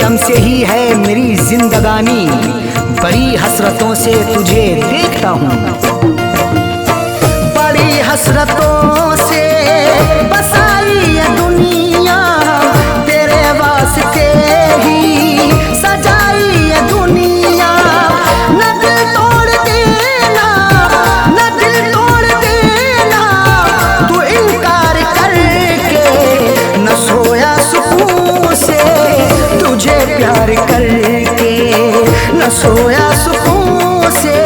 गम से ही है मेरी जिंदगानी, बड़ी हसरतों से तुझे देखता हूँ। बड़ी हसरतों से बसाई ये दुनिया, तेरे वास्ते ही सजाई ये दुनिया। न दिल तोड़ देना, न दिल तोड़ देना, तू इनकार करके न सोया सुकून से, तुझे प्यार करके न सोया सुकून से,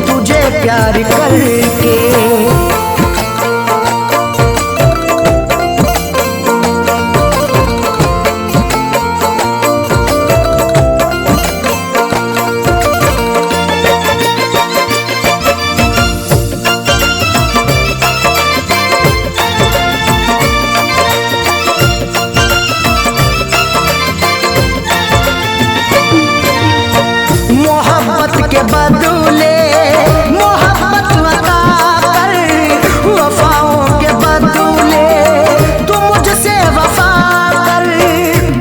तुझे प्यार करके। मोहब्बत के बदले मोहब्बत अता कर, वफाओं के बदले तू मुझसे वफा कर।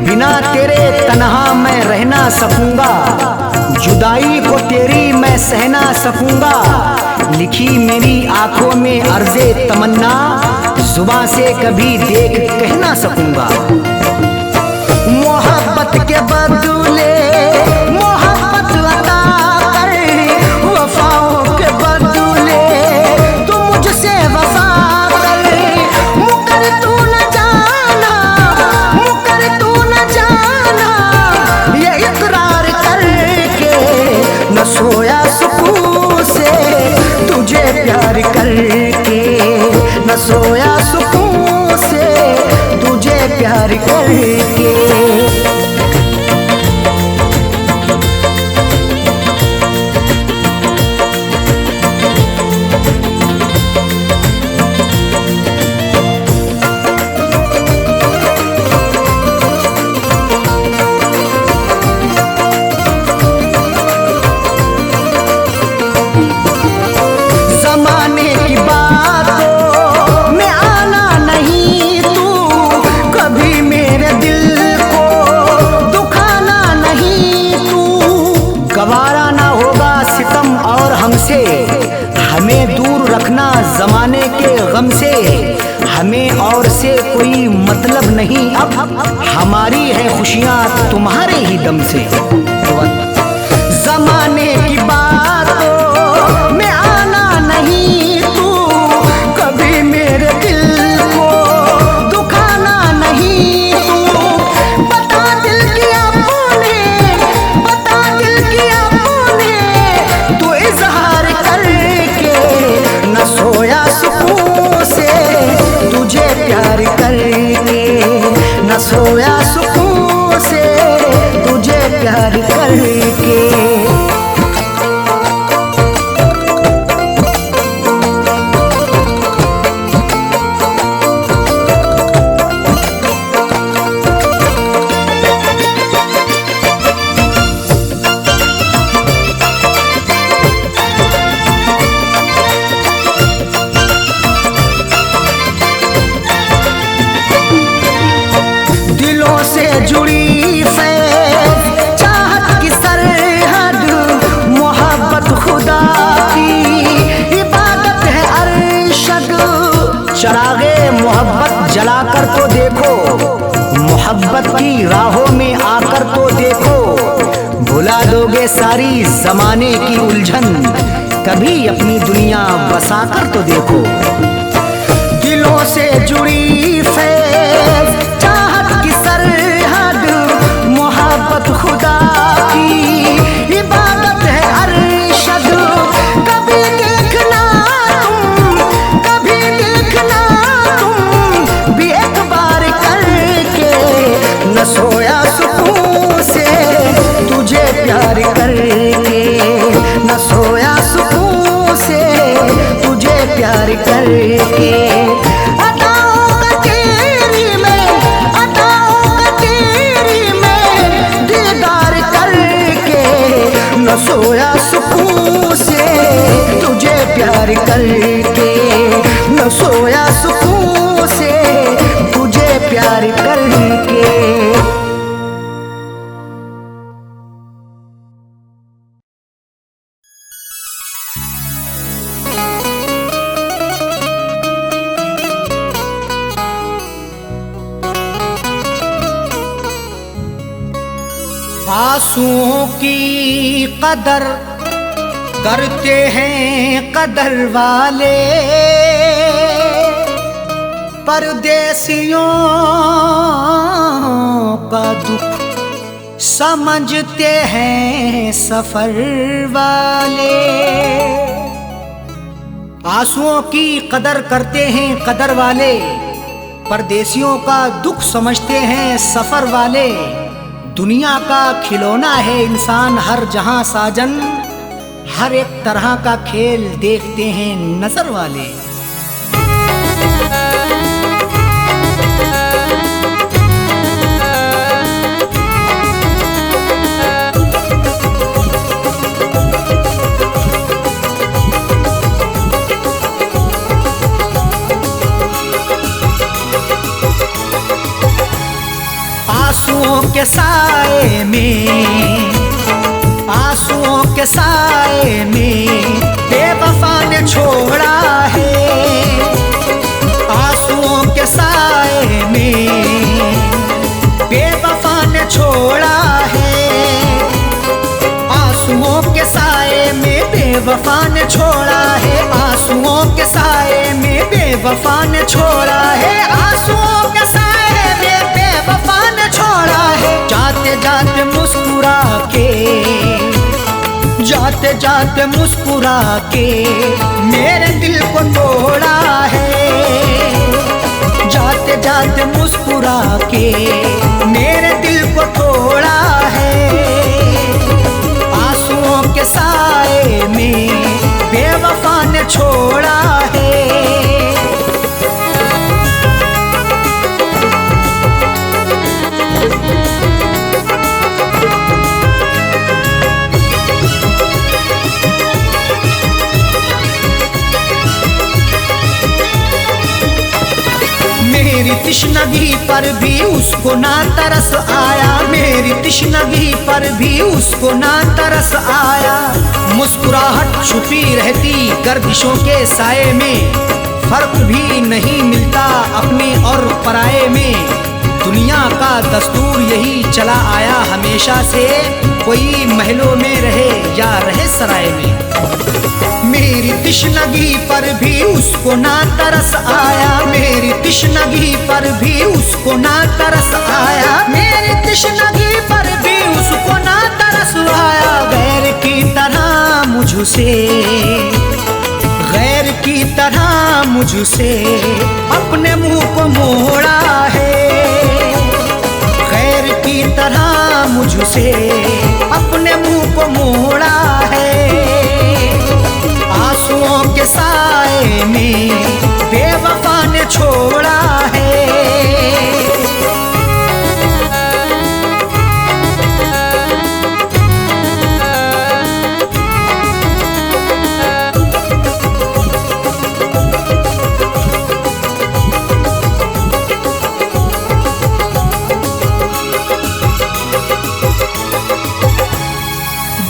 बिना तेरे तन्हा मैं रह ना सकूंगा, जुदाई को तेरी मैं सह ना सकूंगा। लिखी मेरी आंखों में अर्ज़े तमन्ना, जुबां से कभी देख कह ना सकूंगा। मोहब्बत के बदले मोहब्बत अता कर, वफाओं के बदले तू मुझसे वफा कर। मुकर तू न जाना, मुकर तू न जाना, ये इकरार करके न सोया सुकून से, तुझे प्यार करके न सोया सुकून से, तुझे प्यार करके। जमाने की बातों में आना नहीं तू, कभी मेरे दिल को दुखाना नहीं तू। गवारा ना होगा सितम और हमसे, हमें दूर रखना जमाने के गम से। हमें और से कोई मतलब नहीं अब, हमारी है खुशियाँ तुम्हारे ही दम से। जमाने की बातों में आना नहीं तू, कभी मेरे दिल को दुखाना नहीं तू। बता दिल किया तूने, बता दिल किया तूने, तू इजहार करके न सोया सुकून से, तुझे प्यार करके न सोया सुकून से, तुझे प्यार करके। दिलों से जुड़ी फैज़ चाहत की सरहद, मोहब्बत खुदा की इबादत है अरशद। चरागे मोहब्बत जलाकर तो देखो, मोहब्बत की राहों में आकर तो देखो। भुला दोगे सारी जमाने की उलझन, कभी अपनी दुनिया बसाकर तो देखो। दिलों से जुड़ी फैज़ चाहत की सरहद, मोहब्बत खुदा की इबादत है अरशद। कभी देखना तुम, कभी देखना तुम भी एक बार करके न सोया सुकून से, तुझे प्यार करके न सोया सुकून से, तुझे प्यार करके। न सोया सुकून से, तुझे प्यार करके न सोया सुकून से, तुझे प्यार करके। आंसुओं की कदर करते हैं कदर वाले, परदेसियों का दुख समझते हैं सफर वाले। आंसुओं की कदर करते हैं कदर वाले, परदेसियों का दुख समझते हैं सफर वाले। दुनिया का खिलौना है इंसान हर जहां साजन, हर एक तरह का खेल देखते हैं नजर वाले। आंसुओं के साए में, आंसुओं के साए में बेवफा ने छोड़ा है। आंसुओं के साए में बेवफा ने छोड़ा है। आंसुओं के साए में बेवफा ने छोड़ा है। आंसुओं के साए में बेवफा ने छोड़ा है। आंसुओं के साए में बेवफा ने छोड़ा है। जाते जाते मुस्कुरा के, जाते जाते मुस्कुरा के मेरे दिल को तोड़ा है। जाते जाते मुस्कुरा के मेरे दिल को तोड़ा है। आंसुओं के साए में बेवफा ने छोड़ा है। मेरी तिश्नगी पर भी उसको ना तरस आया। मेरी तिश्नगी पर भी उसको ना तरस आया। मुस्कुराहट छुपी रहती गर्दिशों के साए में, फर्क भी नहीं मिलता अपने और पराये में। दुनिया का दस्तूर यही चला आया हमेशा से, कोई महलों में रहे या रहे सराय में। मेरी तिश्नगी पर भी उसको ना तरस आया। मेरी तिश्नगी पर भी उसको ना तरस आया। मेरी तिश्नगी पर भी उसको ना तरस आया। गैर की तरह मुझसे, गैर की तरह मुझसे अपने मुंह को मोड़ा है। गैर की तरह मुझसे अपने मुंह को मोड़ा है। आंसुओं के साए में बेवफा ने छोड़ा है।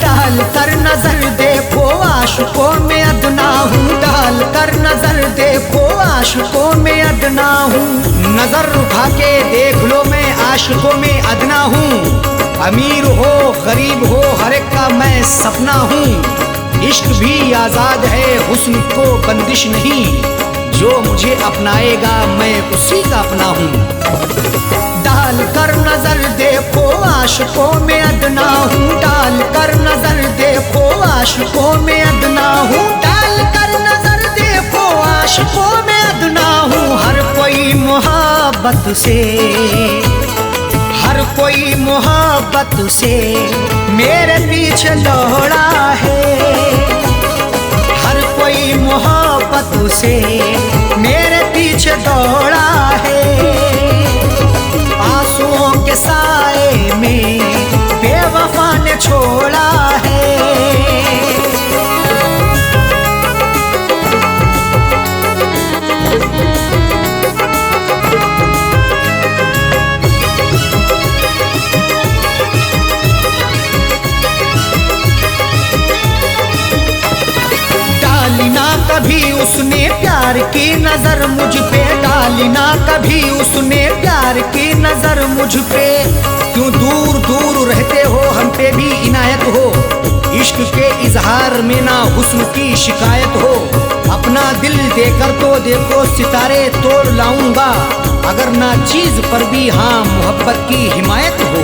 डाल कर नजर देखो आशिकों में अदना हूँ। डाल कर नजर देखो आशिकों में अदना हूँ। नजर उठा के देख लो मैं आशिकों में अदना हूँ। अमीर हो गरीब हो हर एक का मैं सपना हूँ। इश्क भी आजाद है हुस्न को बंदिश नहीं, जो मुझे अपनाएगा मैं उसी का अपना हूँ। डाल कर नजर देखो आशिकों में अदना हूँ। डाल कर नजर देखो आशिकों में अदना हूँ। डाल कर नजर देखो आशिकों में अदना हूँ। हर कोई मोहब्बत से, हर कोई मोहब्बत से मेरे पीछे दौड़ा है। हर कोई मोहब्बत से मेरे पीछे दौड़ा है। आंसुओं के साए में बेवफा ने छोड़ा है। डाली ना कभी उसने प्यार की नजर मुझ पे। डाली ना कभी उसने प्यार की नजर मुझ पे। क्यों दूर दूर रहते हो हम पे भी इनायत हो, इश्क के इजहार में ना हुस्न की शिकायत हो। अपना दिल देकर तो देखो सितारे तोड़ लाऊंगा, अगर ना चीज पर भी हाँ मोहब्बत की हिमायत हो।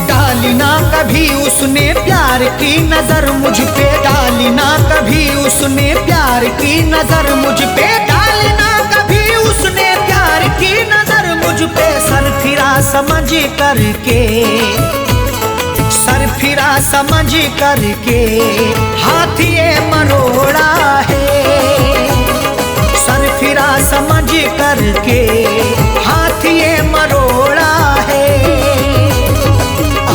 डाली ना कभी उसने प्यार की नजर मुझ पे, डाली ना कभी उसने प्यार की नजर मुझ पे, डाली ना कभी उसने प्यार की नजर मुझ पे। सर फिरा समझ करके, सर फिरा समझ करके हाथ ये मरोड़ा है। सर फिरा समझ करके हाथ ये मरोड़ा है।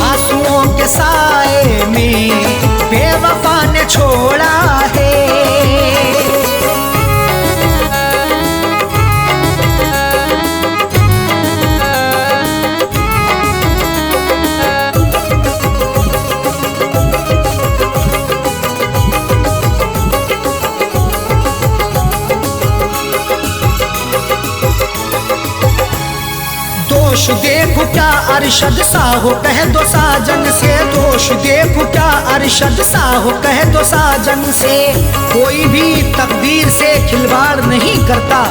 आंसुओं के साए में बेवफा ने छोड़ा है। दोष देखो क्या अरशद सा हो कह दो साजन से, दोष देखो क्या अरशद सा हो कह दो साजन से। कोई भी तकदीर से खिलवाड़ नहीं करता,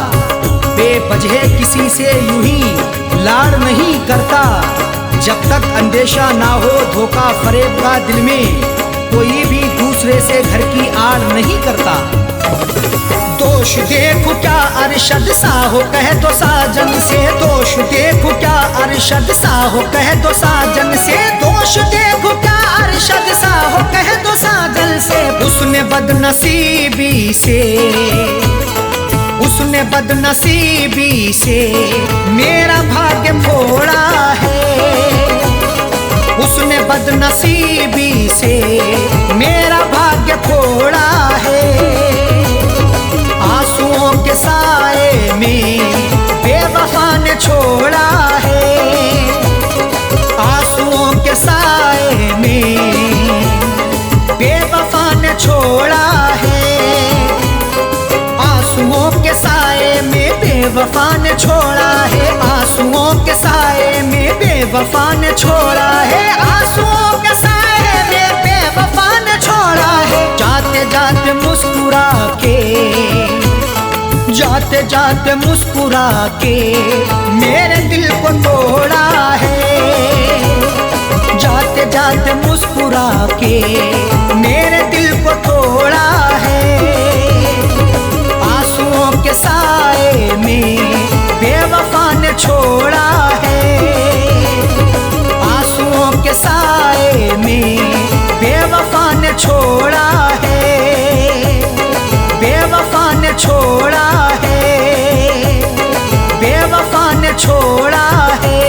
बेवजह किसी से यूं ही लाड़ नहीं करता। जब तक अंदेशा ना हो धोखा फरेब का दिल में, कोई भी दूसरे से घर की आड़ नहीं करता। दोष देखो क्या अरशद सा हो कह दो साजन से, दोष देखो क्या अरशद सा हो कह दो साजन से, दोष देखो क्या अरशद सा हो कह दो साजन से। उसने बदनसीबी से, उसने बदनसीबी से मेरा भाग्य फोड़ा है। उसने बदनसीबी से मेरा भाग्य फोड़ा है। आंसुओं के साए में बेवफा ने छोड़ा है। आंसुओं के साए में बेवफा ने छोड़ा है। आंसुओं के साए में बेवफा ने छोड़ा है। आंसुओं के साए में बेवफा ने छोड़ा है। आंसुओं के साए में बेवफा ने छोड़ा है। जाते जाते मुस्कुरा के, जाते जाते मुस्कुरा के मेरे दिल को तोड़ा है। जाते जाते मुस्कुरा के मेरे दिल को तोड़ा है। आंसुओं के साए में बेवफा ने छोड़ा है। आंसुओं के साए में बेवफा ने छोड़ा है। बेवफा ने छोड़ा है। बेवफा ने छोड़ा है।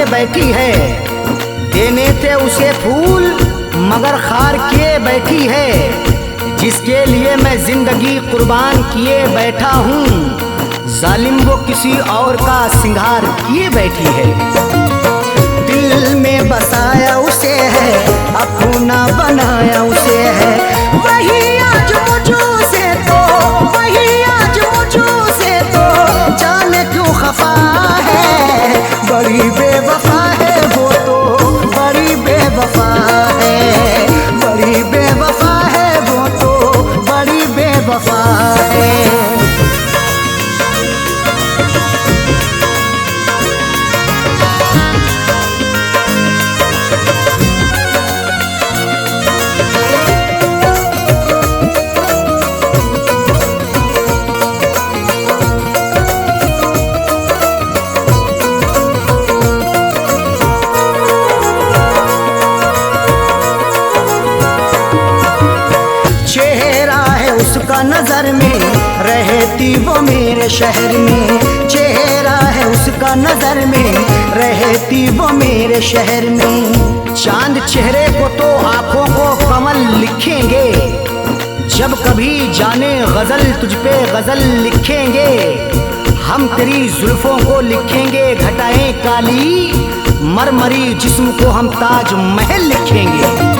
किए बैठी है, देने थे उसे फूल मगर खार किए बैठी है। जिसके लिए मैं जिंदगी कुर्बान किए बैठा हूँ, जालिम वो किसी और का सिंगार किए बैठी है। दिल में बसाया उसे है, अपना बनाया उसे है, वही आज मुझसे तो, वही आज मुझसे तो जाने क्यों खफा है। बड़ी बेवफा है वो तो, बड़ी बेवफा है, बड़ी बेवफा है वो तो, बड़ी बेवफा है। नजर में रहती वो मेरे शहर में, चेहरा है उसका नजर में रहती वो मेरे शहर में। चांद चेहरे को तो आंखों को कमल लिखेंगे, जब कभी जाने गजल तुझ पे गजल लिखेंगे। हम तेरी जुल्फों को लिखेंगे घटाएं काली, मरमरी जिस्म को हम ताज महल लिखेंगे।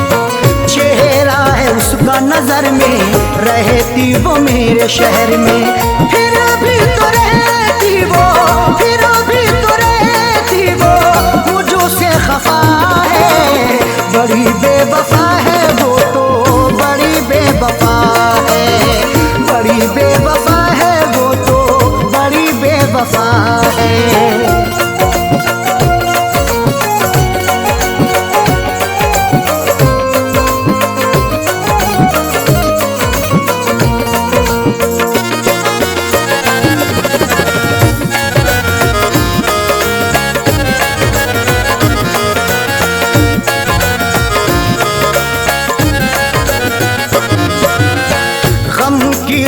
चेहरा है उसका नजर में रहती वो मेरे शहर में, फिर भी तो रहती वो, फिर भी तो रहती वो मुझों से खफा है। बड़ी बेवफा है वो तो, बड़ी बेवफा है, बड़ी बेवफा है वो तो, बड़ी बेवफा है।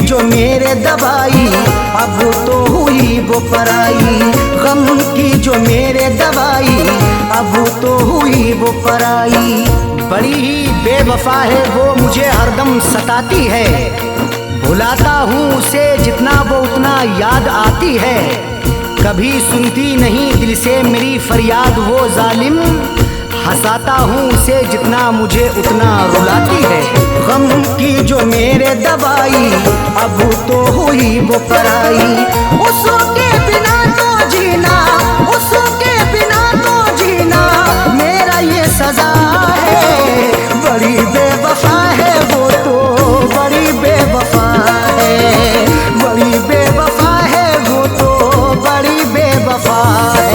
जो मेरे दवाई अब तो हुई वो पराई, गम की जो मेरे दवाई अब तो हुई वो पराई। बड़ी ही बेवफा है वो, मुझे हरदम सताती है, भुलाता हूँ उसे जितना वो उतना याद आती है। कभी सुनती नहीं दिल से मेरी फरियाद वो जालिम, हंसाता हूँ उसे जितना मुझे उतना रुलाती है। गम की जो मेरे दवाई अब तो हुई वो पराई, उसके बिना तो जीना, उसके बिना तो जीना मेरा ये सजा है। बड़ी बेवफा है वो तो, बड़ी बेवफा है, बड़ी बेवफा है वो तो, बड़ी बेवफा है।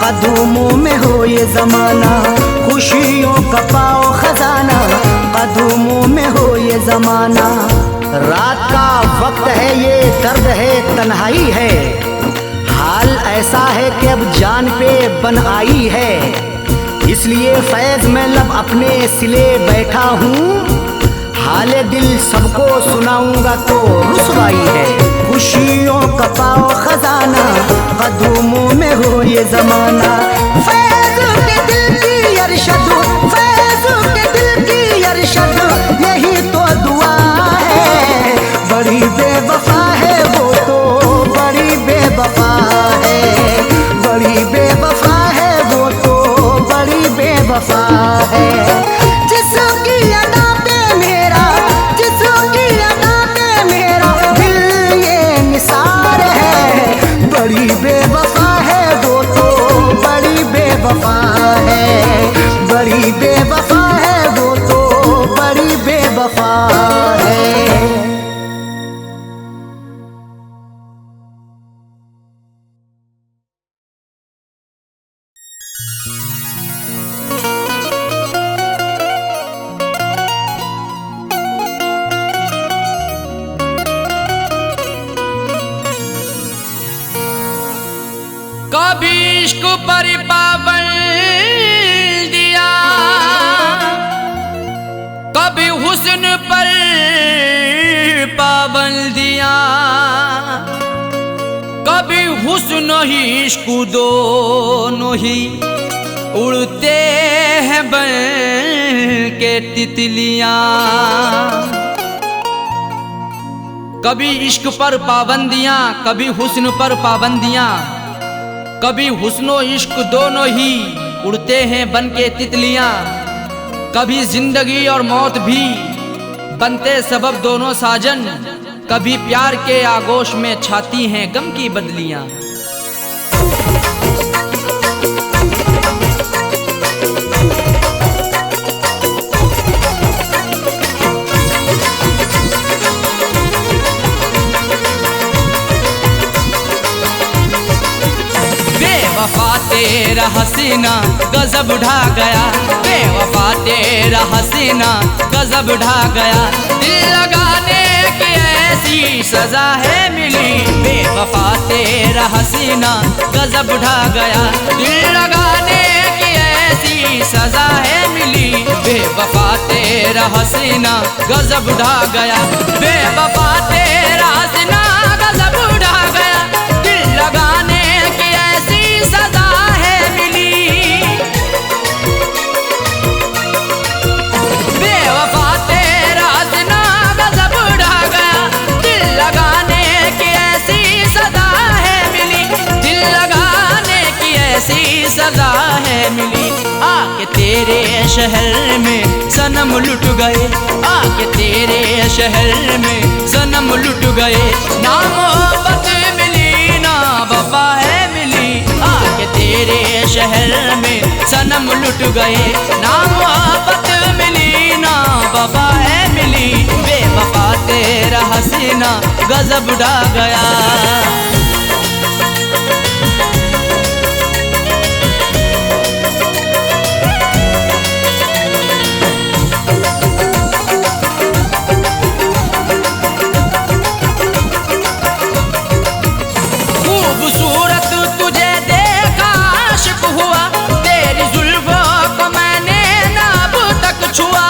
कदमों में हो ये जमाना, खुशियों का पाओ खजाना, कदमों में हो ये जमाना। रात का वक्त है ये दर्द है तन्हाई है, हाल ऐसा है कि अब जान पे बन आई है। इसलिए फैज में लब अपने सिले बैठा हूँ, हाले दिल सबको सुनाऊंगा तो रुसवाई है। खुशियों का पाओ खजाना, कदमों में हो ये जमाना। फैज के दिल की अरशद, फैज के दिल की अरशद, यही तो दुआ है। बड़ी बेवफा है वो तो, बड़ी बेवफा है, बड़ी बेवफा है वो तो, बड़ी बेवफा है। जिसकी अदा पे मेरा, जिसकी अदा पे मेरा दिल ये निसार है। बड़ी बेवफा है वो तो, बड़ी बेवफा है, बड़ी बेवफा है वो तो, बड़ी बेवफा है। कभी इश्क पर पाबंदियां, कभी हुस्न पर पाबंदियां, कभी हुस्न ही इश्क दोनों ही उड़ते हैं बन के तितलियां। कभी इश्क पर पाबंदियां, कभी हुस्न पर पाबंदियां, कभी हुस्नो इश्क दोनों ही उड़ते हैं बन के तितलियां। कभी जिंदगी और मौत भी बनते सबब दोनों साजन, कभी प्यार के आगोश में छाती हैं गम की बदलियां। बेवफा तेरा हसीना गजब ढा गया, बेवफा तेरा हसीना गजब ढा गया। दिल लगाने की ऐसी सजा है मिली, बेवफा तेरा हसीना गजब ढा गया। दिल लगाने की ऐसी सजा है मिली, बेवफा तेरा हसीना गजब ढा गया। बेवफा तेरा हसीना गजब ढा गया, दिल लगाने की ऐसी सजा है मिली। बेवफा तेरा हसीना गजब ढा गया, दिल लगाने की ऐसी सजा है मिली। दिल लगाने की ऐसी सजा है मिली। आके तेरे शहर में सनम लुट गए, आके तेरे शहर में सनम लुट गए। ना मोहब्बत मिली ना वफा है मिली, आके तेरे शहर में सनम लुट गए। ना मोहब्बत मिली ना वफा है मिली, बेवफा तेरा हसीना गजब ढा गया। खूबसूरत तुझे देखा आशिक हुआ, तेरी जुल्फों को मैंने ना अब तक छुआ।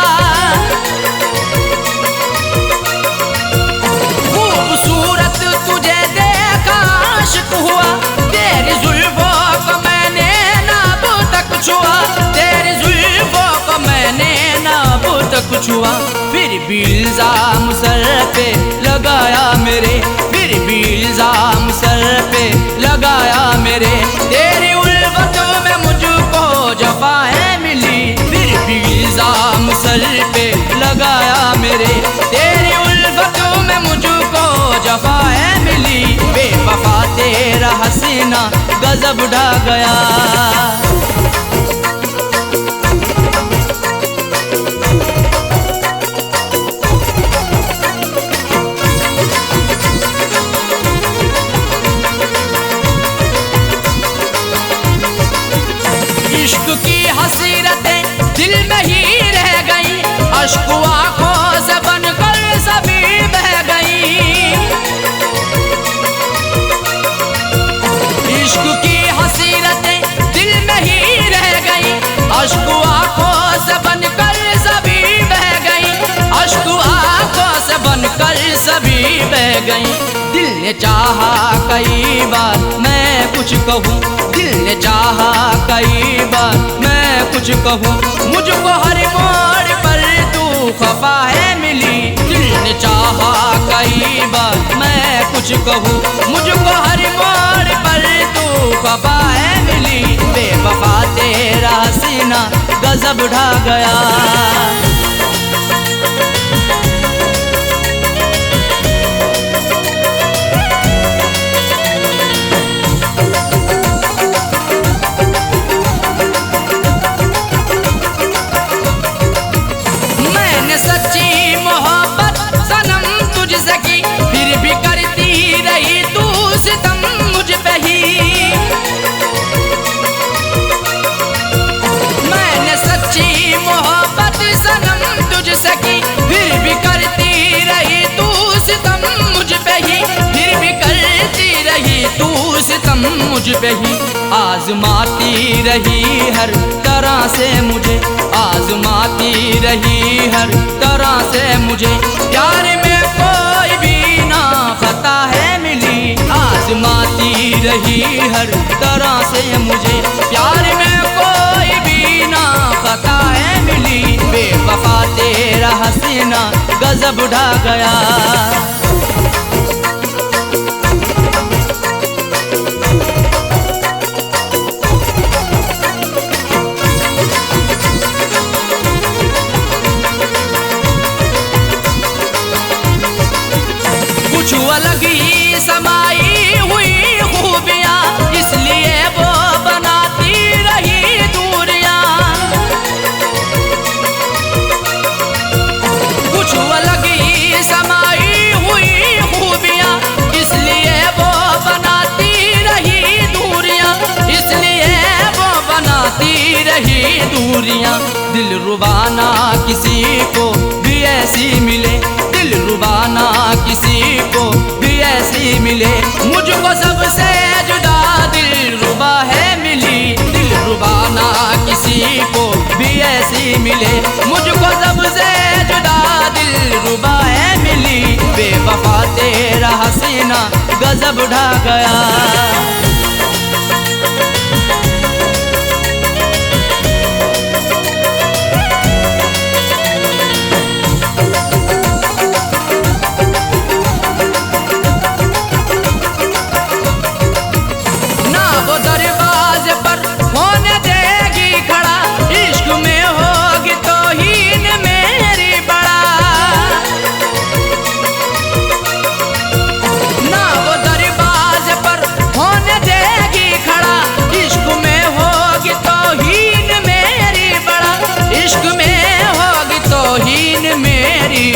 खूबसूरत तुझे देखा आशिक हुआ, तेरी जुल्फों को मैंने ना अब तक छुआ। तेरी जुल्फों को मैंने ना अब तक छुआ। फिर भी इल्जाम सर पे लगाया मेरे, फिर भी इल्जाम सर पे लगाया मेरे। तेरी उल्फत में मुझको जफाएं मिली, फिर भी इल्जाम सर पे लगाया मेरे। तेरी उल्फत में मुझको जफाएं मिली, बेवफा तेरा हसीना गजब ढा गया। इश्क की हसीरतें दिल में ही रह गई, अश्क आंखों से बनकर सभी बह गई। इश्क की हसीरतें दिल में ही रह गई, अश्क आंखों से बनकर सभी बह गई। अश्क आंखों से बनकर सभी बह गई। दिल ने चाहा कई बार मैं कुछ कहूँ, दिल ने चाहा कई बार मैं कुछ कहूँ। मुझको हर मोड़ पर तू खफा है मिली, दिल ने चाहा कई बार मैं कुछ कहूँ। मुझको हर मोड़ पर तू खफा है मिली, बेवफा तेरा हसीना गजब ढा गया। सच्ची मोहब्बत सनम तुझसे की, फिर भी करती रही तू सितम मुझ पे ही। मैंने सच्ची मोहब्बत सनम सनम मुझ पे ही आजमाती रही हर तरह से मुझे, आजमाती रही हर तरह से मुझे। प्यार में कोई भी ना खता है मिली, आजमाती रही हर तरह से मुझे। प्यार में कोई भी ना खता है मिली, बेवफा तेरा हसीना गजब ढा गया। कुछ अलग ही समाई हुई खूबियाँ, इसलिए वो बनाती रही दूरियाँ। कुछ अलग ही समाई हुई खूबियाँ, इसलिए वो बनाती रही दूरियाँ, इसलिए वो बनाती रही दूरियाँ। दिल रुबाना किसी को भी ऐसी मिले, दिल रुबाना किसी को भी ऐसी मिले। मुझको सबसे जुदा दिल रुबा है मिली, दिल रुबाना किसी को भी ऐसी मिले। मुझको सबसे जुदा दिल रुबा है मिली, बेवफा तेरा हसीना गजब ढा गया।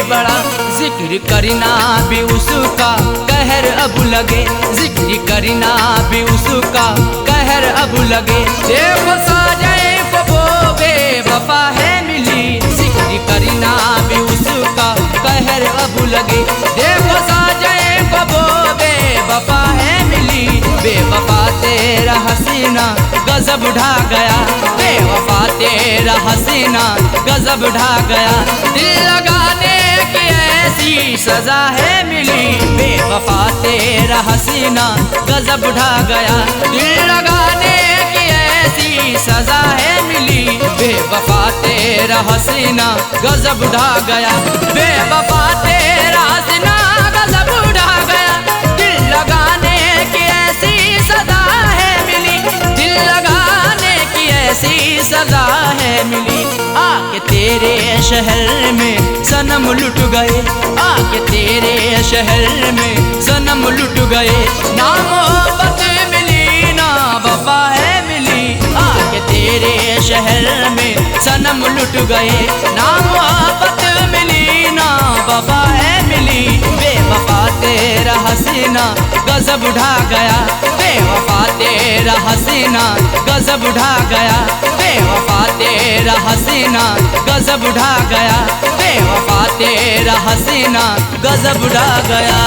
बड़ा जिक्र करना भी उसका कहर अब लगे, जिक्र करना भी उसका कहर अब लगे। देखो साजाए को वो बेवफा है मिली, जिक्र करना भी उसका कहर अब लगे। देखो साजाए को वो बेवफा है मिली, बेवफा तेरा हसीना गजब ढा गया, बेवफा तेरा हसीना गजब ढा गया। दिल लगाने की ऐसी सजा है मिली, बेवफा तेरा हसीना गजब ढा गया। दिल लगाने की ऐसी सजा है मिली, बेवफा तेरा हसीना गजब ढा गया, बेवफा तेरा हसीना गजब ढा गया। दिल लगाने की ऐसी सजा है मिली, दिल लगाने की ऐसी सजा है मिली। आके तेरे शहर में सनम लुट गए, आके तेरे शहर में सनम लुट गए। ना मोहब्बत मिली ना वफा है मिली, आके तेरे शहर में सनम लुट गए। ना मोहब्बत मिली ना वफा है मिली, बेवफा तेरा हसीना गजब ढा गया, बेवफा तेरा हसीना गजब ढा गया, बेवफा तेरा हसीना गजब ढा गया, बेवफा तेरा हसीना गजब ढा गया।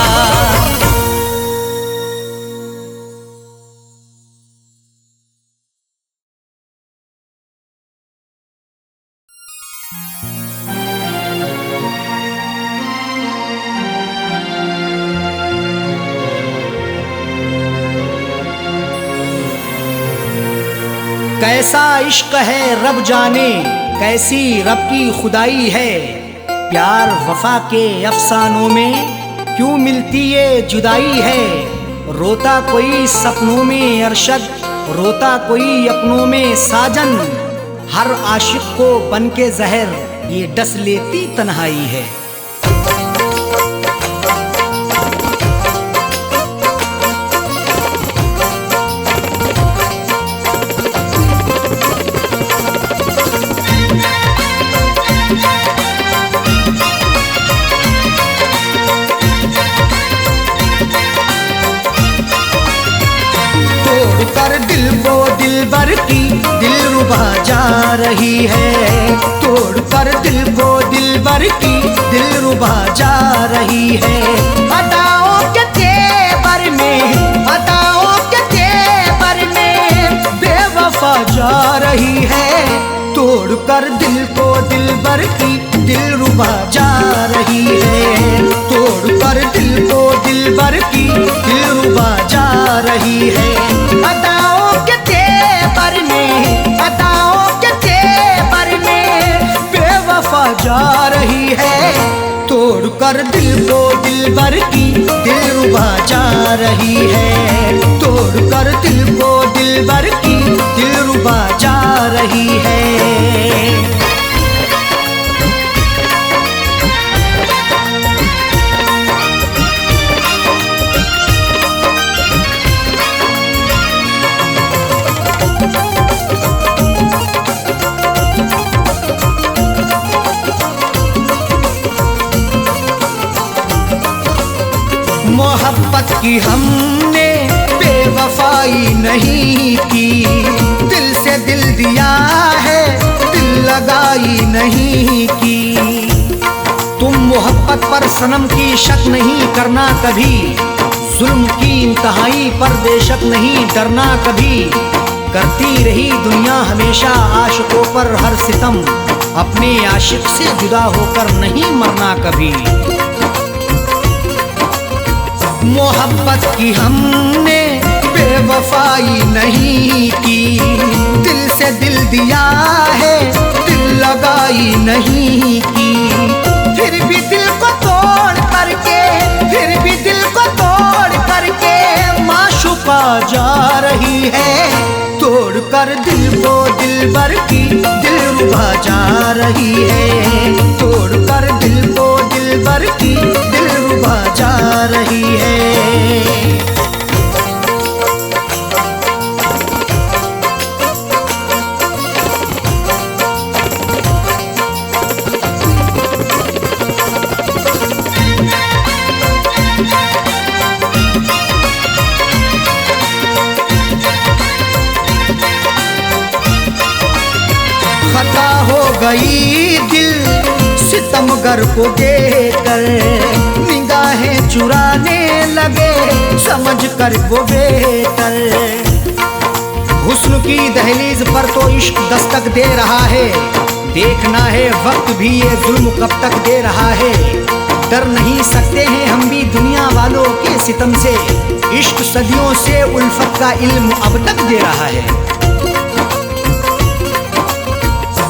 कैसा इश्क है रब जाने, कैसी रब की खुदाई है। प्यार वफा के अफसानों में क्यों मिलती ये जुदाई है। रोता कोई सपनों में अरशद, रोता कोई अपनों में साजन। हर आशिक को बन के जहर ये डस लेती तन्हाई है। कर दिल वो दिलबर की दिलरुबा जा रही है। तोड़ कर दिल वो दिलबर की दिलरुबा जा रही है। अदाओं के तेवर में, अदाओं के जा रही है, तोड़कर दिल को दिलबर की दिलरुबा जा रही है, तोड़कर दिल को दिलबर की दिलरुबा जा रही है। अदाओं के तेवर में, अदाओं के तेवर में बेवफा जा रही है, तोड़कर दिल को दिलबर की दिलरुबा जा रही है, तोड़कर दिल को दिलबर की दिलरुबा जा रही है। मोहब्बत की हमने बेवफाई नहीं की, दिल से दिल दिया है, दिल लगाई नहीं की। तुम मोहब्बत पर सनम की शक नहीं करना कभी, जुल्म की इंतहाई पर बेशक नहीं डरना कभी। करती रही दुनिया हमेशा आशिकों पर हर सितम, अपने आशिक से जुदा होकर नहीं मरना कभी। मोहब्बत की हमने बेवफाई नहीं की, दिल से दिल दिया है, दिल लगाई नहीं की। फिर भी दिल को तोड़ करके, फिर भी दिल को तोड़ करके माशूका जा रही है, तोड़कर दिल को दिलबर की दिलरुबा जा रही है, तोड़कर दिल को दिलबर की दिलरुबा जा रही है। खता हो गई दिल सितमगर को देकर, निगाहें चुराने लगे समझ कर वो बेहतर। हुस्न की दहलीज पर तो इश्क दस्तक दे रहा है, देखना है वक्त भी ये जुल्म कब तक दे रहा है। डर नहीं सकते हैं हम भी दुनिया वालों के सितम से, इश्क सदियों से उल्फत का इल्म अब तक दे रहा है।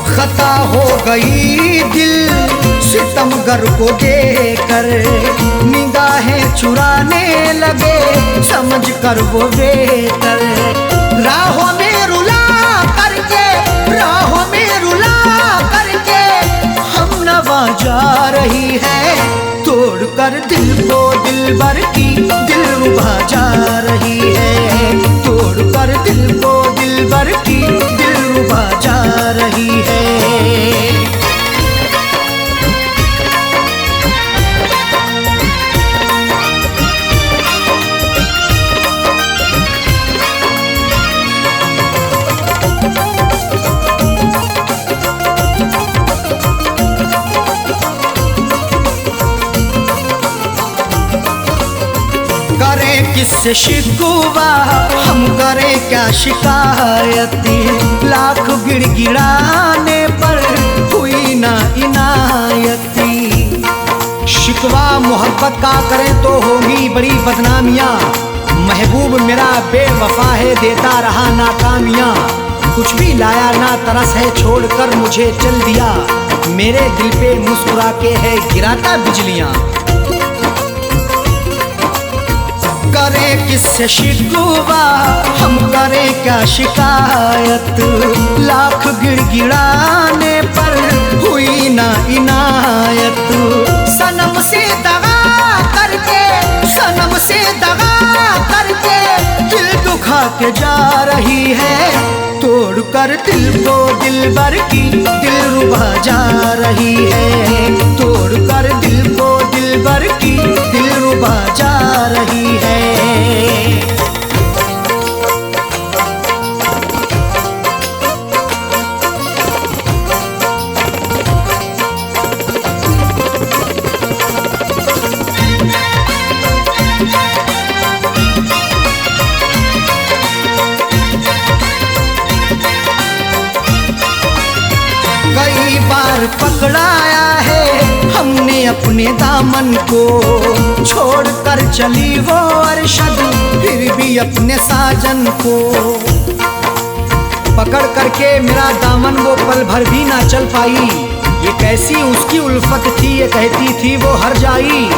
खता हो गई दिल सितमगर को देकर, निगाहें चुराने लगे समझ कर वो बेहतर। राहों में रुला करके, राहों में रुला करके हम नवा जा रही है, तोड़कर दिल को दिलबर की दिलरुबा जा रही है, तोड़कर दिल को दिलबर की दिलरुबा जा रही है। करें किससे शिकवा हम, करें क्या शिकायती, लाख गिड़गिड़ाने पर हुई ना इनायती। शिकवा मोहब्बत का करें तो होगी बड़ी बदनामियाँ, महबूब मेरा बेवफा है देता रहा नाकामियाँ। कुछ भी लाया ना तरस है छोड़कर मुझे चल दिया, मेरे दिल पे मुस्कुरा के है गिराता बिजलियाँ। करें किससे शिकवा हम, करें क्या शिकायत, लाख गिड़गिड़ाने पर हुई ना इनायत। सनम से दगा करके, सनम से दगा करके दिल दुखा के जा रही है, तोड़कर दिल को दिलबर की दिलरुबा जा रही है, तोड़कर दिल को दिलबर की दिलरुबा जा रही है। अपने दामन को, छोड़ कर चली वो अरशद फिर भी अपने साजन को। पकड़ करके मेरा दामन वो पल भर भी ना चल पाई, ये कैसी उसकी उल्फत थी, ये कहती थी वो हर जाई।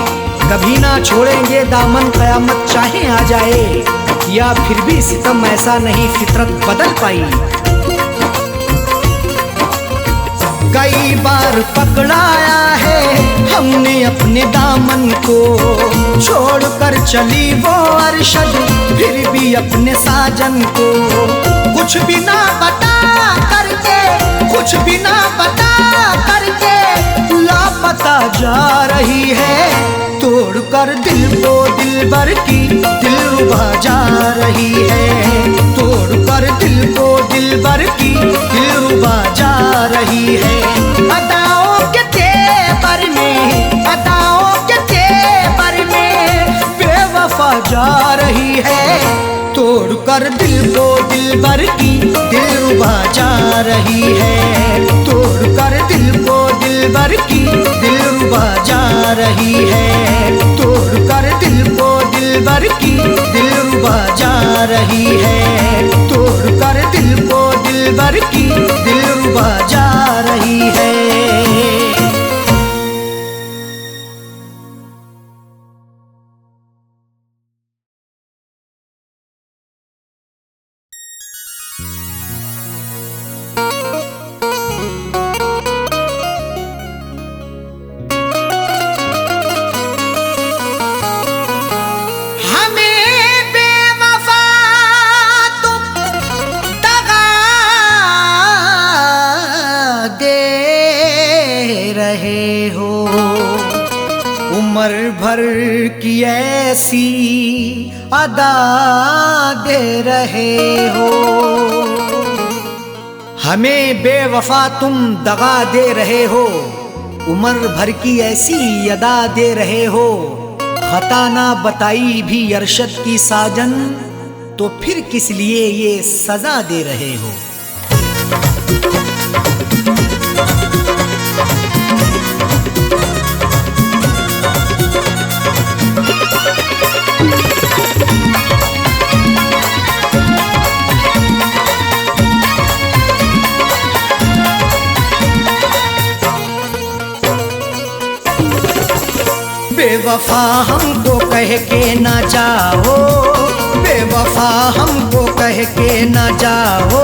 कभी ना छोड़ेंगे दामन कयामत चाहे आ जाए, या फिर भी सितम ऐसा नहीं फितरत बदल पाई। कई बार पकड़ाया है हमने अपने दामन को, छोड़ कर चली वो अरशद फिर भी अपने साजन को। कुछ भी ना पता करके, कुछ भी ना पता करके लापता जा रही है, तोड़ कर दिल को दिलबर की दिलरुबा जा रही है, तोड़ कर दिल को दिलबर की दिलरुबा जा रही है। अदाओं के तेवर में, अदाओं के तेवर में बेवफा जा रही है, तोड़ कर दिल को दिलबर की दिलरुबा जा रही है, तोड़ कर दिल को दिलबर की दिलरुबा जा रही है, तोड़ कर दिल को दिलबर की दिलरुबा जा रही है, तोड़ कर दिल को दिलबर की दिलरुबा जा रही है। उम्र भर की ऐसी अदा दे रहे हो, हमें बेवफा तुम दगा दे रहे हो, उम्र भर की ऐसी अदा दे रहे हो। खता ना बताई भी अरशद की साजन, तो फिर किस लिए ये सजा दे रहे हो। बेवफा हमको कह के ना जाओ, बेवफा हमको कह के ना जाओ,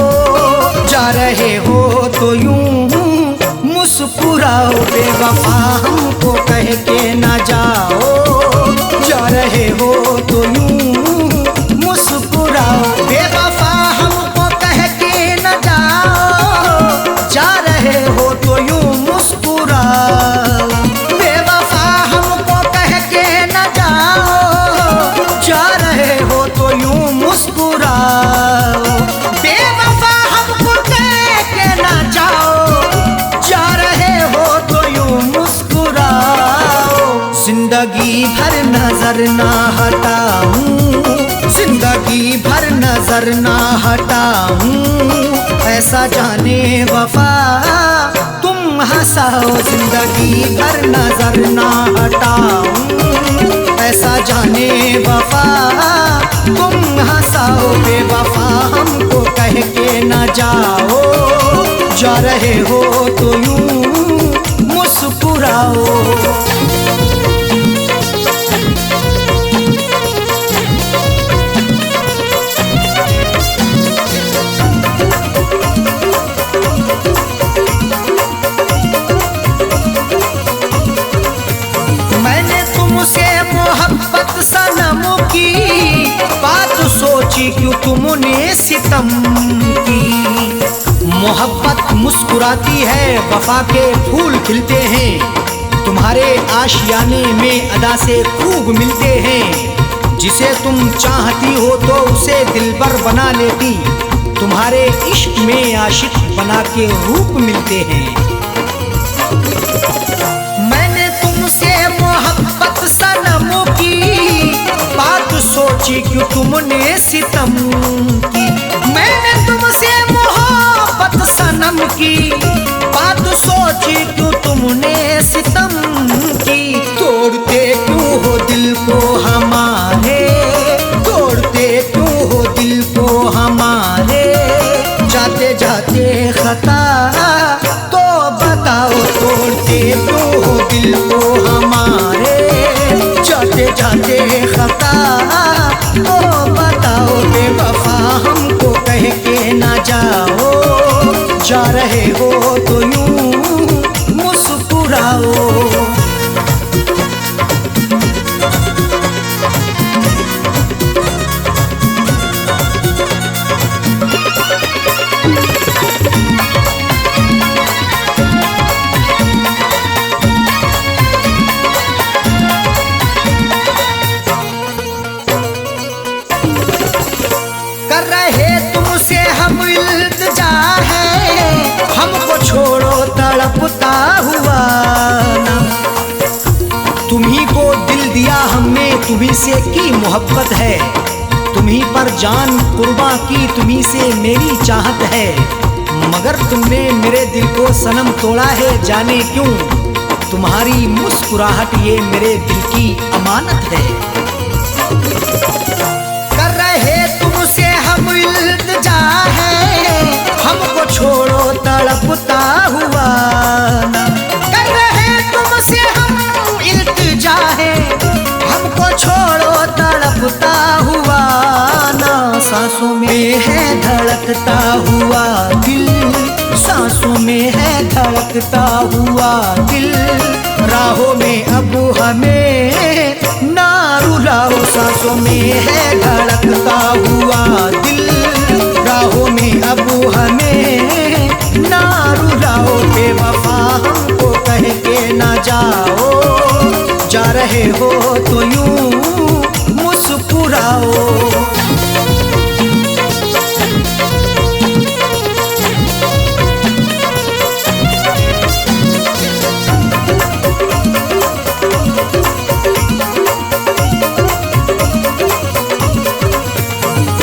जा रहे हो तो यूं मुस्कुराओ। बेवफा हमको कह के ना जाओ, जा रहे हो तो यूं मुस्कुराओ। बेवफा हमको कह के ना जाओ, जा रहे हो तो यूं मुस्कुराओ। बेवफा हमको कह के ना जाओ, जा रहे हो तो यूं मुस्कुराओ। जिंदगी भर नजर ना हटाऊं, जिंदगी भर नजर ना हटाऊं, ऐसा जाने वफा तुम हंसाओ। जिंदगी भर नजर ना हटाऊं, ऐसा जाने वफा तुम हंसाओ। बेवफा हमको कह के ना जाओ, जा रहे हो तो यूं मुस्कुराओ। मैंने तुमसे मोहब्बत सनम की बात सोची, क्यों तुमने सितम की। मोहब्बत मुस्कुराती है, वफा के फूल खिलते हैं, तुम्हारे आशियाने में अदा से खूब मिलते हैं। जिसे तुम चाहती हो तो उसे दिलबर बना लेती, तुम्हारे इश्क में आशिक बना के रूप मिलते हैं। मैंने तुमसे मोहब्बत सनम की बात सोची, क्यों तुमने सितम की। मैंने तुमसे मोहब्बत सनम की बात सोची, क्यों तुमने सितम की। जाते जाते खता, तो बताओ तोड़ते क्यों हो दिल को हमारे। जाते जाते खता, तो बताओ बेवफा हमको कह के ना जाओ। जा रहे हो तो यूं मुस्कुराओ। कर रहे तुमसे हम इल्तिजा है, हमको छोड़ो तड़पता हुआ ना। तुम्ही को दिल दिया हमने, तुम्ही से की मोहब्बत है। तुम्ही पर जान कुर्बा की, तुम्ही से मेरी चाहत है। मगर तुमने मेरे दिल को सनम तोड़ा है, जाने क्यों। तुम्हारी मुस्कुराहट ये मेरे दिल की अमानत है। कर रहे तुमसे हम इल्तिजा है, हमको छोड़ो तड़पता हुआ ना। कर रहे तुमसे हम इल्तिजा है, हमको छोड़ो तड़पता हुआ ना। सांसों में है धड़कता हुआ दिल, सांसों में है धड़कता हुआ दिल। राहों में अब हमें ना रुलाओ, सांसों में है धड़कता हुआ दिल। राहों में अब हमें ना रुलाओ, बेवफा हमको कह के ना जाओ। जा रहे हो तो यूं मुस्कुराओ।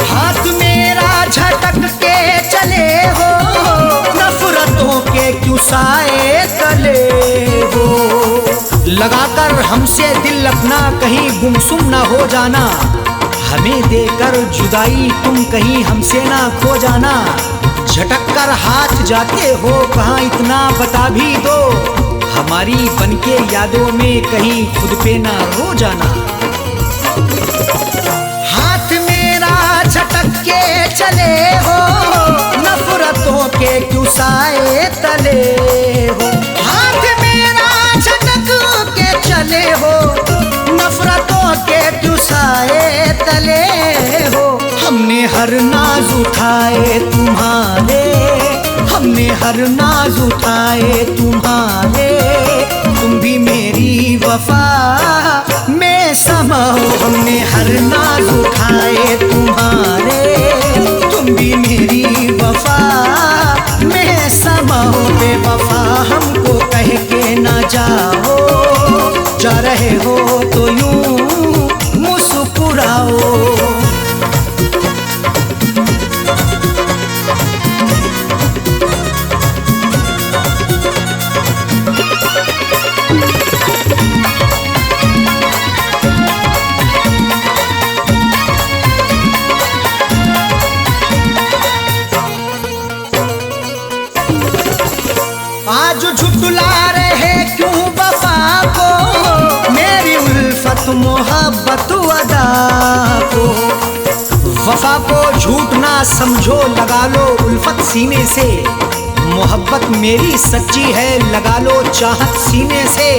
हाथ मेरा झटक के चले हो, नफरतों के क्यों साए तले हो। लगाकर हमसे दिल अपना कहीं गुमसुम ना हो जाना। हमें देकर जुदाई तुम कहीं हमसे ना खो जाना। झटक कर हाथ जाते हो कहाँ इतना बता भी दो। हमारी बनके यादों में कहीं खुद पे ना रो जाना। हाथ मेरा झटक के चले हो, नफरतों के क्यों साए तले हो। हाथ मेरा झटक के चले हो, नफरतों के क्यों साए तले हो। हमने हर नाज उठाए तुम्हारे, हमने हर नाज उठाए तुम्हारे। तुम भी मेरी वफा में समाओ। हमने हर नाज उठाए तुम्हारे, तुम भी मेरी वफा में समाओ। बेवफा हमको कह के ना जाओ। जा रहे हो तो यूं मुस्कुराओ। आज झुठला रहे क्यों वफा को, मेरी उल्फत मोहब्बत अदा को। वफा को झूठ ना समझो, लगा लो उल्फत सीने से। मोहब्बत मेरी सच्ची है, लगा लो चाहत सीने से।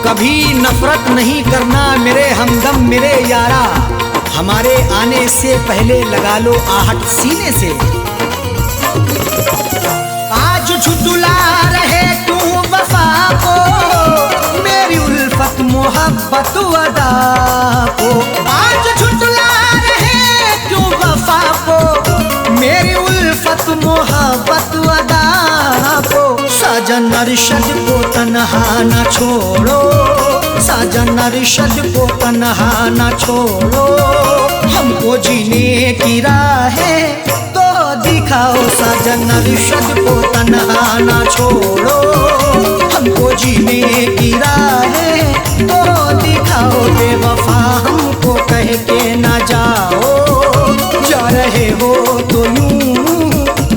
कभी नफरत नहीं करना मेरे हमदम मेरे यारा। हमारे आने से पहले लगा लो आहट सीने से। आज झुठला रहे तू वफा को, मेरी उल्फत मोहब्बत अदा को। आज झुठला रहे तू वफा को, मेरी उल्फत मोहब्बत अदा को। साजन अरशद को तन्हा न छोड़ो, साजन अरशद को तन्हा न छोड़ो। हमको जीने की राहें तो दिखाओ, साजन अरशद को तन्हा न छोड़ो। हमको जीने की राहें तो दिखाओ, बेवफा हमको कह के ना जाओ। जा रहे हो तो यूं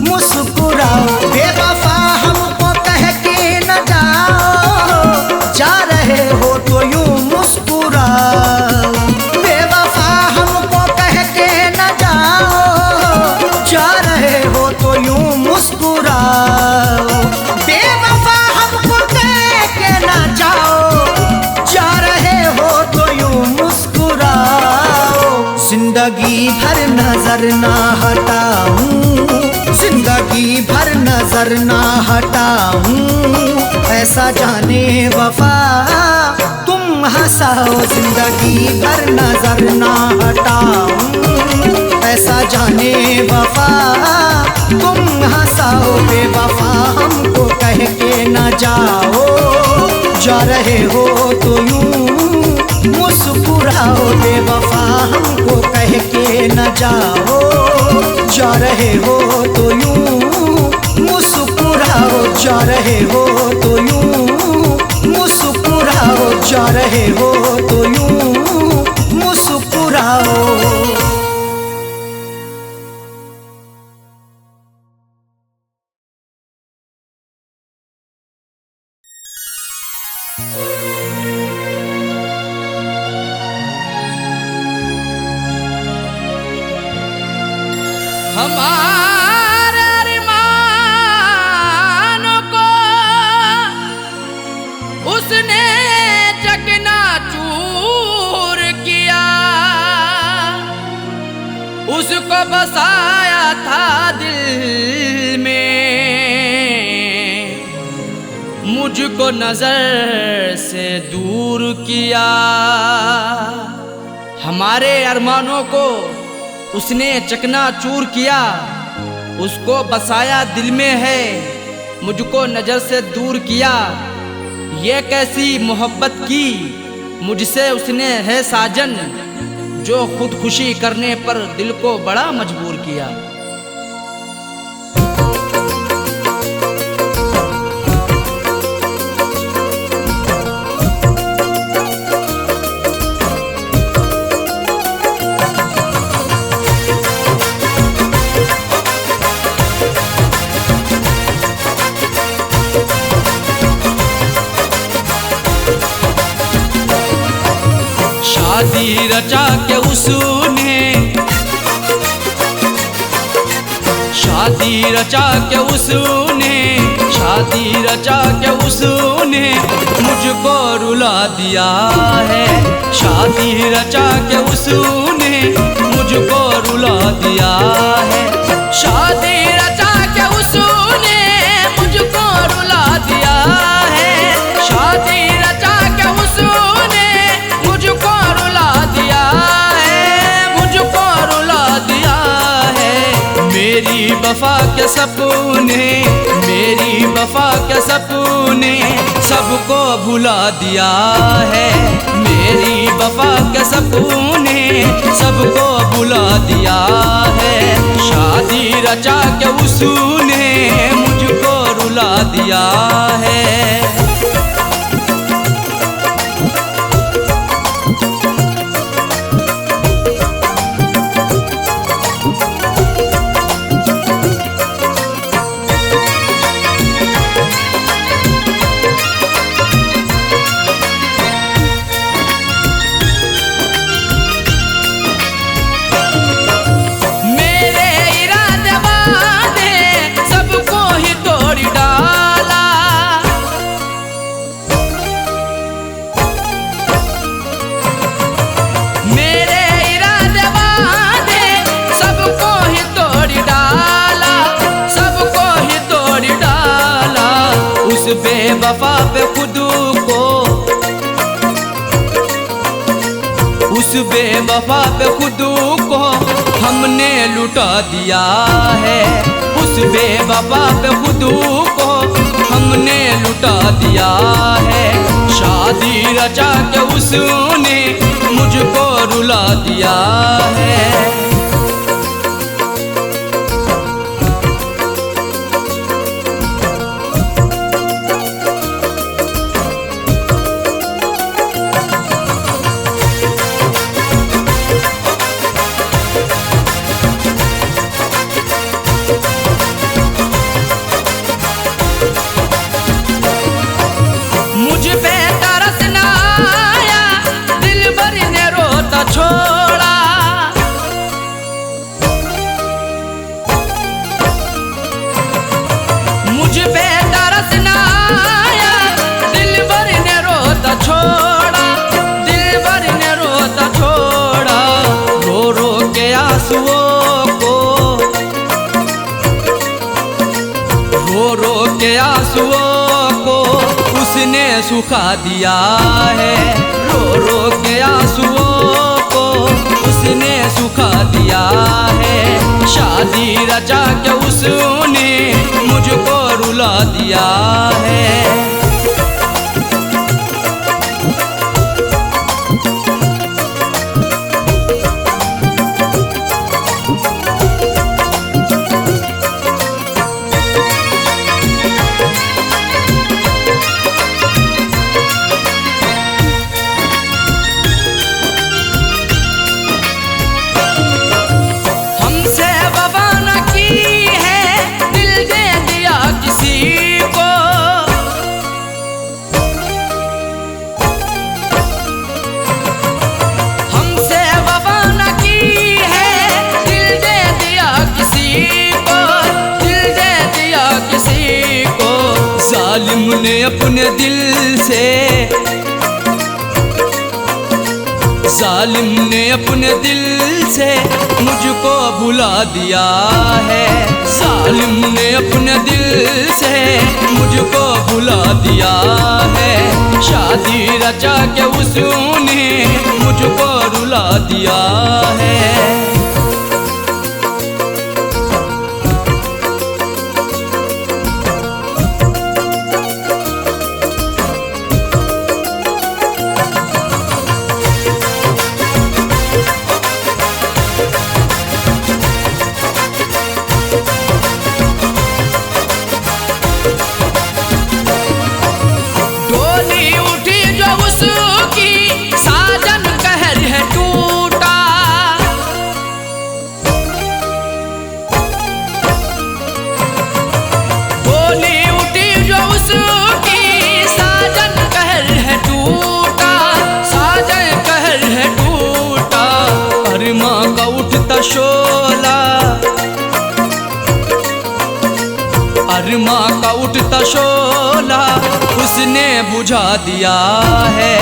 मुस्कुराओ। नजर ना हटाऊं, जिंदगी भर नजर ना हटाऊं। ऐसा जाने वफा तुम हंसाओ, जिंदगी भर नजर ना हटाऊं। ऐसा जाने वफा तुम हंसाओ, बेवफा हमको कह के न जाओ। जा रहे हो तो यूं मुस्कुराओ, बेवफा हमको कह के न जाओ। जा रहे हो तो यूं मुस्कुराओ, जा रहे हो तो यूं मुस्कुराओ, जा रहे हो तो यूं मुस्कुराओ। हमारे अरमानों को उसने चकनाचूर किया, उसको बसाया था दिल में, मुझको नजर से दूर किया। हमारे अरमानों को उसने चकनाचूर किया, उसको बसाया दिल में है, मुझको नजर से दूर किया। ये कैसी मोहब्बत की मुझसे उसने है साजन, जो खुदकुशी करने पर दिल को बड़ा मजबूर किया। शादी रचा के उसने, शादी रचा के उसने, शादी रचा के उसने मुझको रुला दिया है। शादी रचा के उसने मुझको रुला दिया है। शादी रचा के उसने मुझको रुला दिया है। शादी रचा के उसने मुझको रुला दिया है, मुझको रुला दिया है। मेरी वफा के सपने, मेरी वफा के सपने सबको भुला दिया है। मेरी वफा के सपने सबको भुला दिया है। शादी रचा के उसने मुझको रुला दिया है। बेवफा पे खुद को, उस बेवफा पे खुद को हमने लुटा दिया है। उस बेवफा पे खुद को हमने लुटा दिया है। शादी रचा के उसने मुझको रुला दिया है। मुझ पे तरस ना आया, दिल भर ने रोता छोड़ा। रो रो के आंसुओं को उसने सुखा दिया है, रो रो के आंसुओं को उसने सुखा दिया है। शादी रचा के उसने मुझको रुला दिया है। जालिम ने अपने दिल से, जालिम ने अपने दिल से मुझको भुला दिया है, जालिम ने अपने दिल से मुझको भुला दिया है। शादी रचा के उसने मुझको रुला दिया है। शोला अरमा का उठता शोला उसने बुझा दिया है,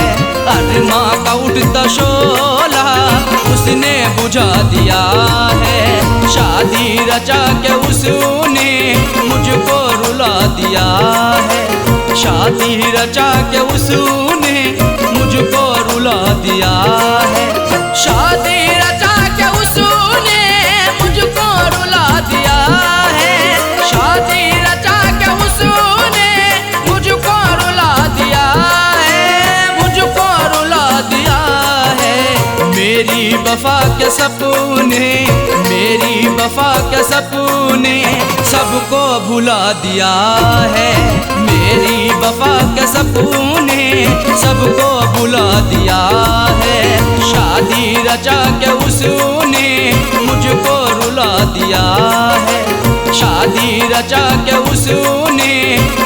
अरमा का उठता शोला उसने बुझा दिया है। शादी रचा के उसने मुझको रुला दिया है, शादी रचा के उसने मुझको रुला दिया है। शादी रचा के उसने मुझको रुला दिया है, शादी रचा के उसने मुझको रुला दिया है, मुझको रुला दिया है। मेरी वफा के सपने, मेरी वफा के सपने सबको भुला दिया है, मेरी वफा के सपने सबको भुला दिया है। शादी रचा के उसने मुझको रुला दिया है, शादी रचा के उसने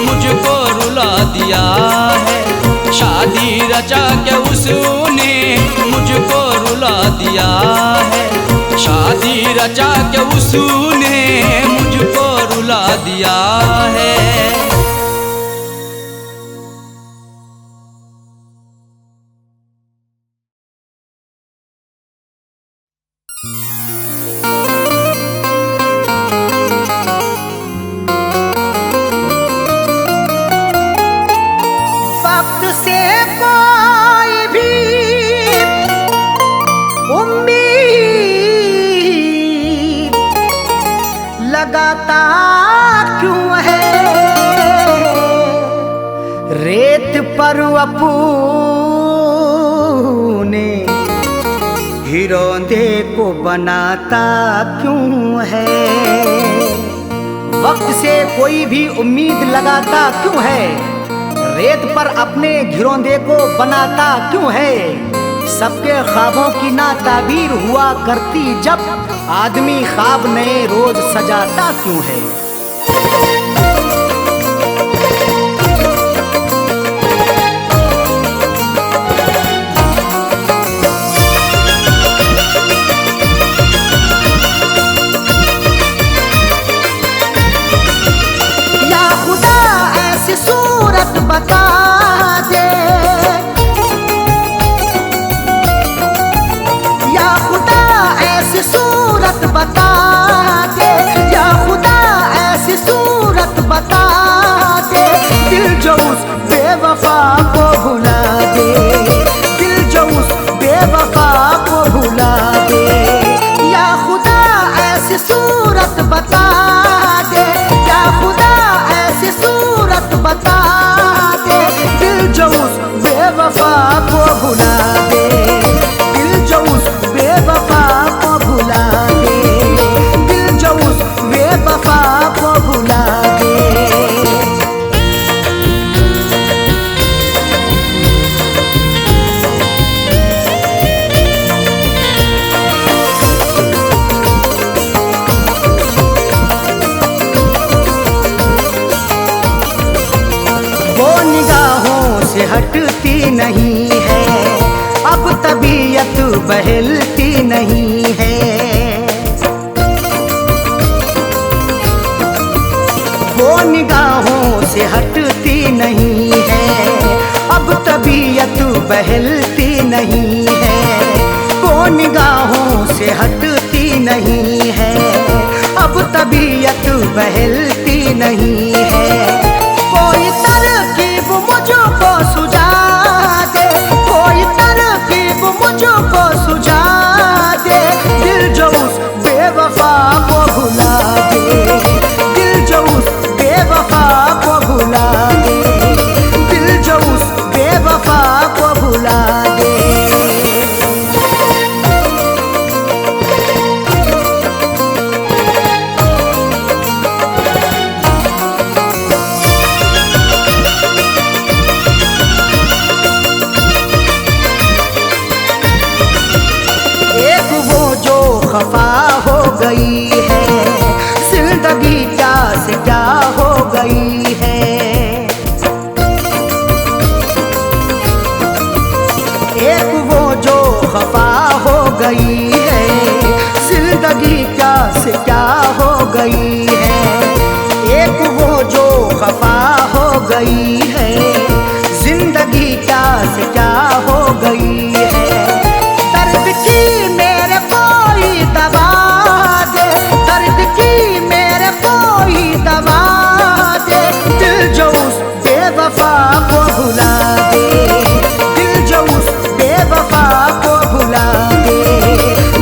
मुझको रुला दिया है, शादी रचा के उसने मुझको रुला दिया है, शादी रचा के उसने मुझको रुला दिया है। वक्त से कोई भी उम्मीद लगाता क्यों है, रेत पर अपने हिरोंदे को बनाता क्यों है। वक्त से कोई भी उम्मीद लगाता क्यों है, रेत पर अपने घिरौंदे को बनाता क्यों है। सबके ख्वाबों की ना ताबीर हुआ करती जब, आदमी ख्वाब नए रोज सजाता क्यों है। बता दे या खुदा ऐसी सूरत बता दे, या खुदा ऐसी सूरत बता जो उस बेवफा को भुला दे, दिल जो उस बेवफा को भुला दे। या खुदा ऐसी सूरत बता दे, या खुदा ऐसी सूरत बता दे, दिल जो उस बेवफा को भुला दे, दिल जो उस बेवफा को भुला दे, दिल जो उस बेवफा को भुला दे। वो निगाहों से हटती नहीं है, अब तबीयत बहलती नहीं है। वो निगाहों से हटती नहीं है, अब तबीयत बहलती नहीं है। वो निगाहों से हटती नहीं है, अब तबीयत बहलती नहीं है। कोई तरकीब मुझको सुझा दे, कोई तरकीब मुझको सुझा दे, दिल जो उस बेवफा को भुला दे, दिल जो उस बेवफा को भुला दे, दिल जो उस बेवफा को भुला दे। एक वो जो खफा हो गई है, जिंदगी क्या से क्या हो गई है। एक वो जो खफा हो गई है, जिंदगी क्या से क्या हो गई है। एक वो जो खफा हो गई है, जिंदगी क्या से क्या हो गई है। दर्द की मेरे कोई दवा दे, दर्द की मेरे कोई दवा दे, दिल जो उस बेवफा को भुला दे, दिल जो उस बेवफा को भुला दे,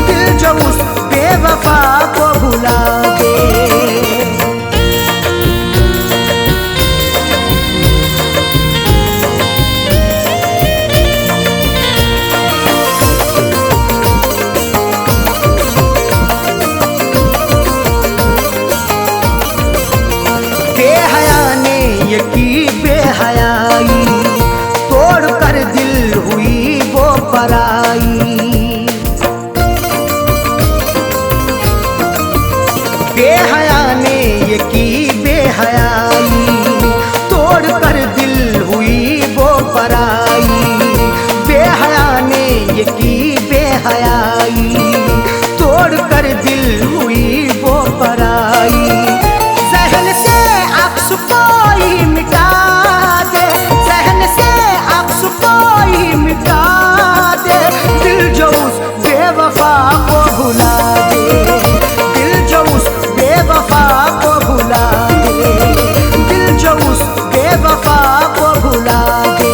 दिल जो उस बेवफा को भुला दे। बेहया ने ये की बेहयाई, तोड़ कर दिल हुई वो पराई। बेहया ने ये की बेहयाई, तोड़ कर दिल हुई वो पराई। बेहया ने ये की बेहयाई, तोड़ कर दिल हुई वो पराई। जहन से अक्स कोई मिटा दे, जहन से अक्स कोई मिटा दे, दिल जो उस बेवफा को भुला दे, दिल जो उस बेवफा को भुला दे, दिल जो उस बेवफा को भुला दे।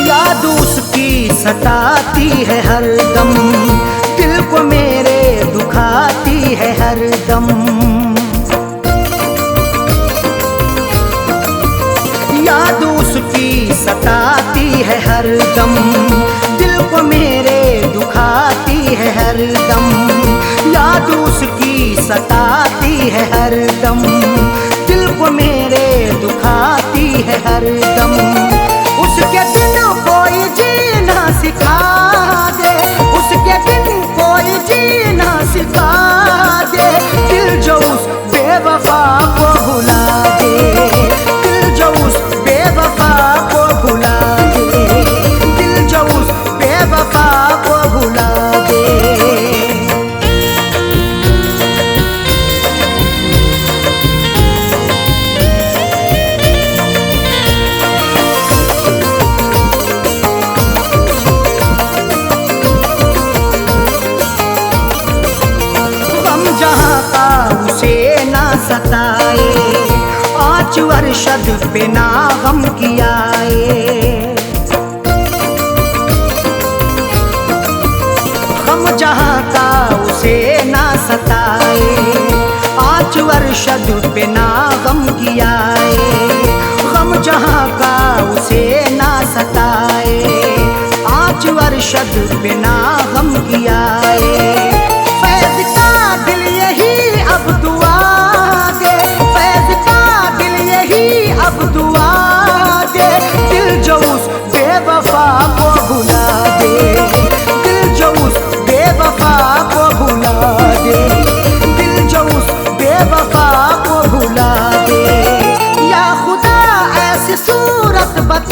याद उसकी सताती है हरदम, दिल को मेरे दुखाती है हरदम। याद उसकी सताती है हरदम, दिल को मेरे दुखाती है हरदम। याद उसकी सताती है हरदम, दिल को मेरे दुखाती है हरदम। उसके दिन कोई जीना सिखा दे, उसके दिन कोई जीना सिखा दे, दिल जो उस बेवफा को भुला दे, दिल जो उस बेवफा को भुला दे, दिल जो उस बेवफा को भुला दे। सताए, 5 अरशद पे ना गम कियाए। गम जहाँ का उसे ना सताए, 5 अरशद पे ना गम कियाए। गम जहाँ का उसे ना सताए, 5 अरशद पे ना गम कियाए। फैज़ का दिल यही अब दुआ दे, फैज़ का दिल यही अब दुआ दे, दिल जो उस बेवफा को भुला दे, दिल जो उस बेवफा को भुला दे, दिल जो उस बेवफा को भुला दे। या खुदा ऐसी सूरत बता